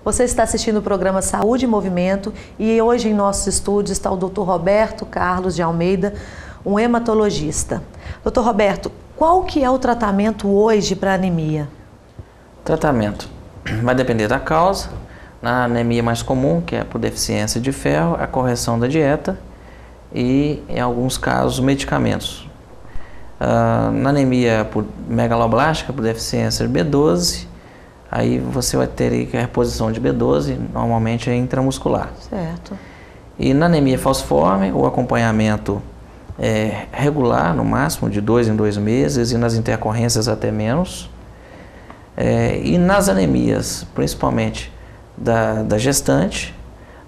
Você está assistindo o programa Saúde em Movimento e hoje em nossos estúdios está o Dr. Roberto Carlos de Almeida, um hematologista. Dr. Roberto, qual que é o tratamento hoje para anemia? Tratamento vai depender da causa. Na anemia mais comum, que é por deficiência de ferro, a correção da dieta e, em alguns casos, medicamentos. Na anemia por megaloblástica, por deficiência de B12, aí você vai ter a reposição de B12, normalmente é intramuscular. Certo. E na anemia falciforme, o acompanhamento é regular, no máximo, de 2 em 2 meses, e nas intercorrências até menos. E nas anemias, principalmente da gestante,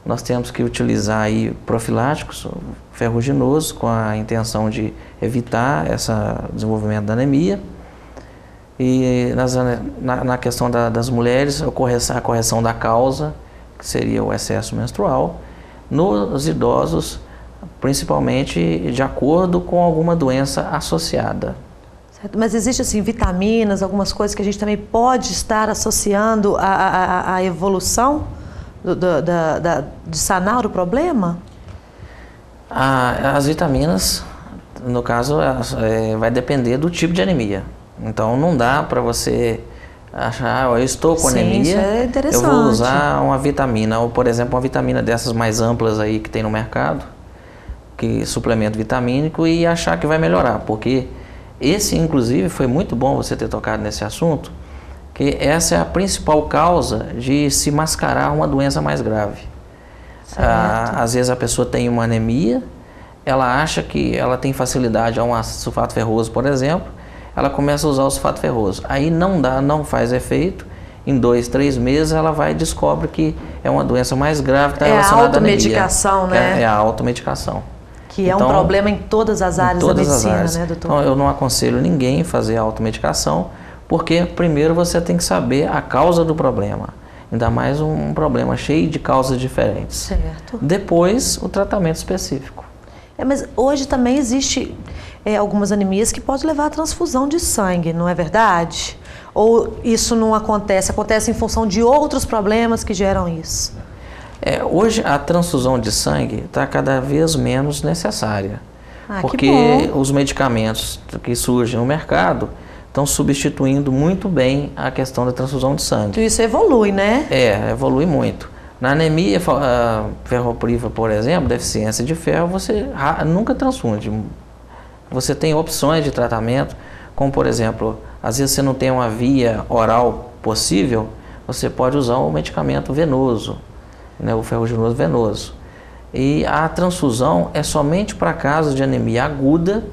nós temos que utilizar aí profiláticos ferruginosos com a intenção de evitar esse desenvolvimento da anemia. E na questão das mulheres, a correção da causa, que seria o excesso menstrual. Nos idosos, principalmente de acordo com alguma doença associada. Certo. Mas existe assim vitaminas, algumas coisas que a gente também pode estar associando à evolução de sanar o problema? As vitaminas, no caso, vai depender do tipo de anemia. Então não dá para você achar, eu estou com anemia, isso é interessante. Eu vou usar uma vitamina, ou por exemplo uma vitamina dessas mais amplas aí que tem no mercado, que suplemento vitamínico, e achar que vai melhorar, porque esse inclusive foi muito bom você ter tocado nesse assunto, que essa é a principal causa de se mascarar uma doença mais grave. Às vezes a pessoa tem uma anemia, ela acha que ela tem facilidade a um sulfato ferroso, por exemplo, ela começa a usar o sulfato ferroso. Aí não faz efeito, em 2, 3 meses ela vai e descobre que é uma doença mais grave que está relacionada à anemia. É a automedicação, né? É a automedicação. Que é um problema em todas as áreas da medicina, né, doutor? Então eu não aconselho ninguém a fazer a automedicação, porque primeiro você tem que saber a causa do problema. Ainda mais um problema cheio de causas diferentes. Certo. Depois, o tratamento específico. Mas hoje também existe algumas anemias que podem levar à transfusão de sangue, não é verdade? Ou isso não acontece? Acontece em função de outros problemas que geram isso? Hoje a transfusão de sangue está cada vez menos necessária. Porque os medicamentos que surgem no mercado estão substituindo muito bem a questão da transfusão de sangue. Então isso evolui, né? Evolui muito. Na anemia ferropriva, por exemplo, deficiência de ferro, você nunca transfunde. Você tem opções de tratamento, como por exemplo, às vezes você não tem uma via oral possível, você pode usar um medicamento venoso, né, o ferruginoso venoso. E a transfusão é somente para casos de anemia aguda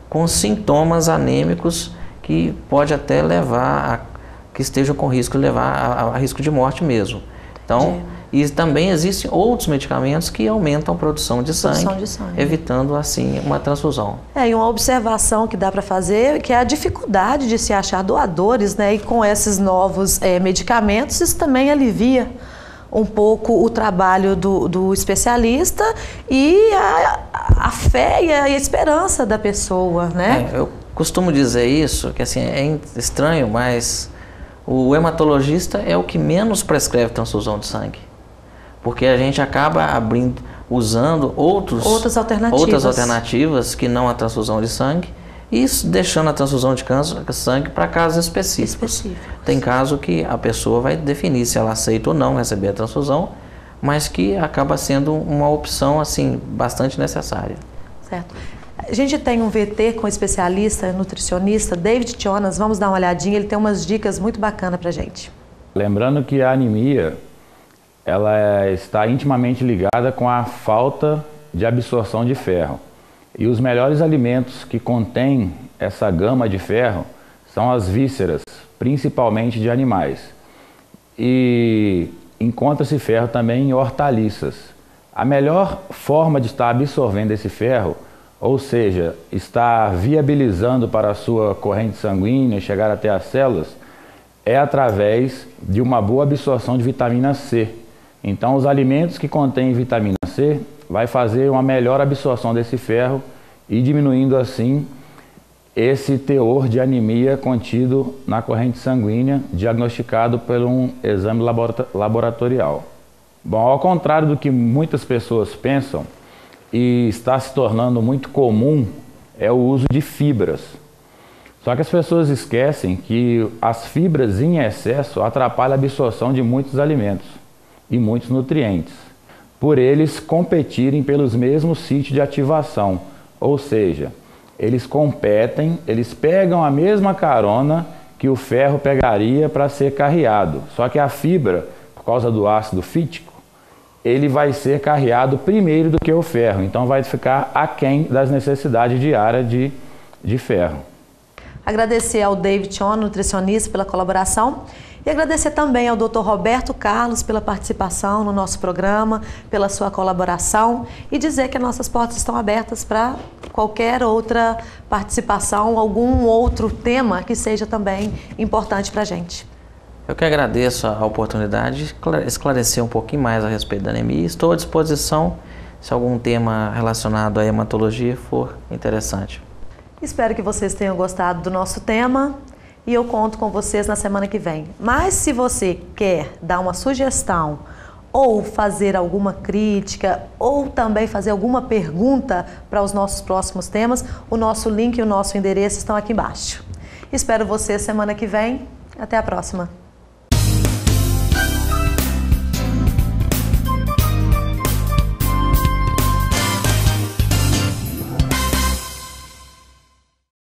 com sintomas anêmicos que pode até levar que estejam com risco de levar a risco de morte mesmo. Então, e também existem outros medicamentos que aumentam a produção de sangue, evitando assim uma transfusão. E uma observação que dá para fazer, que é a dificuldade de se achar doadores, né? E com esses novos medicamentos, isso também alivia um pouco o trabalho do especialista e a fé e a esperança da pessoa, né? Eu costumo dizer isso, que assim, é estranho, mas o hematologista é o que menos prescreve transfusão de sangue. Porque a gente acaba usando outras alternativas que não a transfusão de sangue, e isso deixando a transfusão de sangue para casos específicos. Tem caso que a pessoa vai definir se ela aceita ou não receber a transfusão, mas que acaba sendo uma opção assim bastante necessária. Certo. A gente tem um VT com especialista, nutricionista, David Jonas, vamos dar uma olhadinha, ele tem umas dicas muito bacanas para a gente. Lembrando que a anemia, ela está intimamente ligada com a falta de absorção de ferro. E os melhores alimentos que contêm essa gama de ferro são as vísceras, principalmente de animais. E encontra-se ferro também em hortaliças. A melhor forma de estar absorvendo esse ferro, ou seja, estar viabilizando para a sua corrente sanguínea chegar até as células, é através de uma boa absorção de vitamina C. Então, os alimentos que contêm vitamina C vai fazer uma melhor absorção desse ferro e diminuindo assim esse teor de anemia contido na corrente sanguínea, diagnosticado por um exame laboratorial. Bom, ao contrário do que muitas pessoas pensam, e está se tornando muito comum, é o uso de fibras. Só que as pessoas esquecem que as fibras em excesso atrapalham a absorção de muitos alimentos e muitos nutrientes, por eles competirem pelos mesmos sítios de ativação, ou seja, eles competem, eles pegam a mesma carona que o ferro pegaria para ser carreado, só que a fibra, por causa do ácido fítico, ele vai ser carreado primeiro do que o ferro, então vai ficar aquém das necessidades diárias de ferro. Agradecer ao David Chon, nutricionista, pela colaboração, e agradecer também ao Dr. Roberto Carlos pela participação no nosso programa, pela sua colaboração, e dizer que as nossas portas estão abertas para qualquer outra participação, algum outro tema que seja também importante para a gente. Eu que agradeço a oportunidade de esclarecer um pouquinho mais a respeito da anemia. Estou à disposição se algum tema relacionado à hematologia for interessante. Espero que vocês tenham gostado do nosso tema e eu conto com vocês na semana que vem. Mas se você quer dar uma sugestão ou fazer alguma crítica ou também fazer alguma pergunta para os nossos próximos temas, o nosso link e o nosso endereço estão aqui embaixo. Espero você semana que vem. Até a próxima.